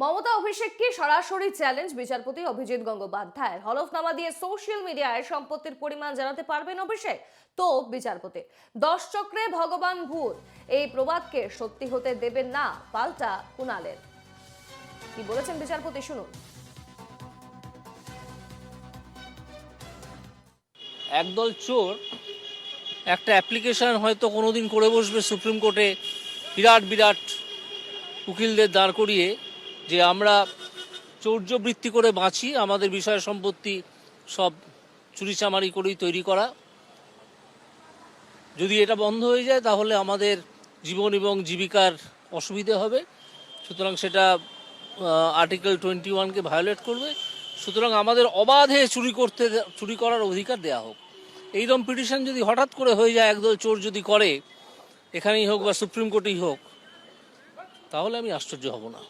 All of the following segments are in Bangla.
মমতা অভিষেককে সরাসরি চ্যালেঞ্জ বিচারপতি অভিজিৎ গঙ্গোপাধ্যায়ের। হলফনামা দিয়ে সোশ্যাল মিডিয়ায় সম্পত্তির পরিমাণ জানাতে পারবেন অভিষেক তো বিচারপতি। 10 চক্রে ভগবান ভূত এই প্রবাদকে সত্যি হতে দেবেন না, পাল্টা কুণালের। কি বলেছেন বিচারপতি শুনুন। একদল চোর একটা অ্যাপ্লিকেশন হয়তো কোনোদিন করে বসবে সুপ্রিম কোর্টে, বিরাট বিরাট উকিলদের দাঁড় করিয়ে, যে আমরা চৌর্যবৃত্তি করে বাঁচি, আমাদের বিষয় সম্পত্তি সব চুরিচামারি করেই তৈরি করা। যদি এটা বন্ধ হয়ে যায় তাহলে আমাদের জীবন এবং জীবিকার অসুবিধে হবে। সুতরাং সেটা আর্টিকেল 21কে ভায়োলেট করবে। সুতরাং আমাদের অবাধে চুরি করার অধিকার দেওয়া হোক। এইরকম পিটিশন যদি হঠাৎ করে হয়ে যায়, একদল চোর যদি করে, এখানেই হোক বা সুপ্রিম কোর্টেই হোক, তাহলে আমি আশ্চর্য হব না।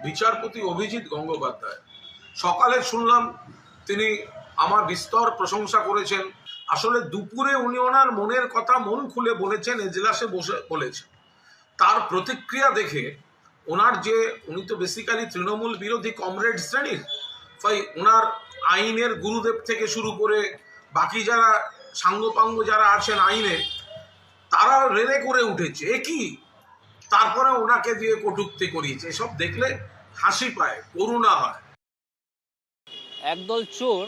বিচারপতি অভিজিৎ গঙ্গোপাধ্যায় সকালে শুনলাম তিনি আমার বিস্তর প্রশংসা করেছেন। আসলে দুপুরে উনি ওনার মনের কথা মন খুলে বলেছেন, এজলাসে বসে বলেছেন। তার প্রতিক্রিয়া দেখে ওনার যে, উনি তো বেসিক্যালি তৃণমূল বিরোধী কমরেড শ্রেণীর, তাই ওনার আইনের গুরুদেব থেকে শুরু করে বাকি যারা সাঙ্গপাঙ্গ যারা আছেন আইনে, তারা রেড়ে করে উঠেছে এ কি, তারপরে ওনাকে দিয়ে কটূক্তি করিয়েছে। এসব দেখলে হাসি পায়, করুণা হয়। একদল চোর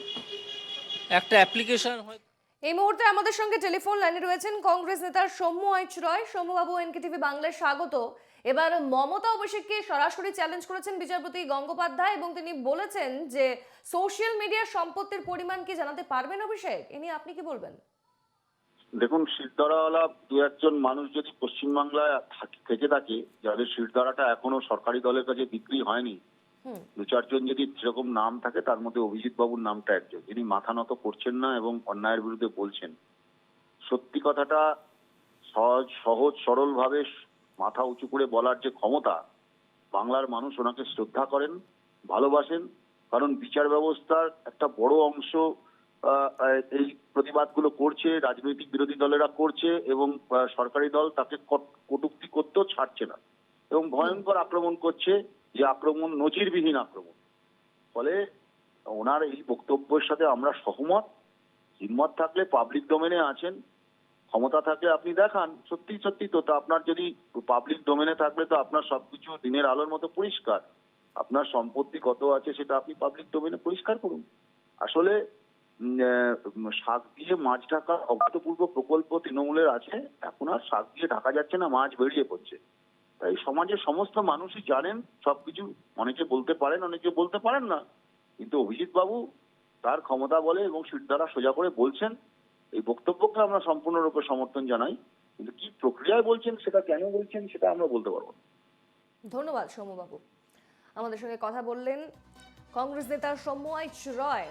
একটা অ্যাপ্লিকেশন হয়। এই মুহূর্তে আমাদের সঙ্গে টেলিফোন লাইনে রয়েছেন কংগ্রেস নেতা সৌম্য এইচ রয়। সৌম্যবাবু, এনকেটিভি বাংলায় স্বাগত। এবার মমতা অভিষেককে সরাসরি চ্যালেঞ্জ করেছেন বিচারপতি গঙ্গোপাধ্যায় এবং তিনি বলেছেন যে সোশ্যাল মিডিয়ার সম্পত্তির পরিমাণ কি জানাতে পারবেন অভিষেক। এ নিয়ে আপনি কি বলবেন? দেখুন, শিরদাঁড়াওয়ালা দু একজন মানুষ যদি পশ্চিমবাংলায় থেকে থাকে, যাদের শিরদাঁড়াটা এখনো সরকারি দলের কাছে বিক্রি হয়নি, দু চারজন যদি সেরকম নাম থাকে, তার মধ্যে অভিজিৎ বাবুর নামটা একজন, যিনি মাথা নত করছেন না এবং অন্যায়ের বিরুদ্ধে বলছেন। সত্যি কথাটা সহজ সরল ভাবে মাথা উঁচু করে বলার যে ক্ষমতা, বাংলার মানুষ ওনাকে শ্রদ্ধা করেন, ভালোবাসেন। কারণ বিচার ব্যবস্থার একটা বড় অংশ এই প্রতিবাদগুলো করছে, রাজনৈতিক বিরোধী দলেরা করছে এবং সরকারি দল তাকে কটূক্তি করতেও ছাড়ছে না এবং ভয়ঙ্কর আক্রমণ করছে, যে আক্রমণ নজিরবিহীন আক্রমণ। ফলে ওনার এই বক্তব্যের সাথে আমরা সহমত। হিম্মত থাকলে পাবলিক ডোমেনে আছেন, ক্ষমতা থাকলে আপনি দেখান। সত্যি সত্যি তো আপনার যদি পাবলিক ডোমেনে থাকলে তো আপনার সবকিছু দিনের আলোর মতো পরিষ্কার। আপনার সম্পত্তি কত আছে সেটা আপনি পাবলিক ডোমেনে পরিষ্কার করুন। আসলে শাক দিয়ে মাছ ঢাকা অভূতপূর্ব প্রকল্প তৃণমূলের আছে, এখন আর শাক দিয়ে ঢাকা যাচ্ছে না, মাছ বেরিয়ে পড়ছে। তাই সমাজের সমস্ত মানুষই জানেন সবকিছু। অনেকে বলতে পারেন, অনেকে বলতে পারেন না, কিন্তু অভিজিৎ বাবু তার ক্ষমতা বলে এবং দ্বারা সোজা করে বলছেন। এই বক্তব্যকে আমরা সম্পূর্ণরূপে সমর্থন জানাই, কিন্তু কি প্রক্রিয়ায় বলছেন, সেটা কেন বলছেন, সেটা আমরা বলতে পারবো না। ধন্যবাদ সৌম্যবাবু, আমাদের সঙ্গে কথা বললেন কংগ্রেস নেতা সৌম্য এইচ রয়।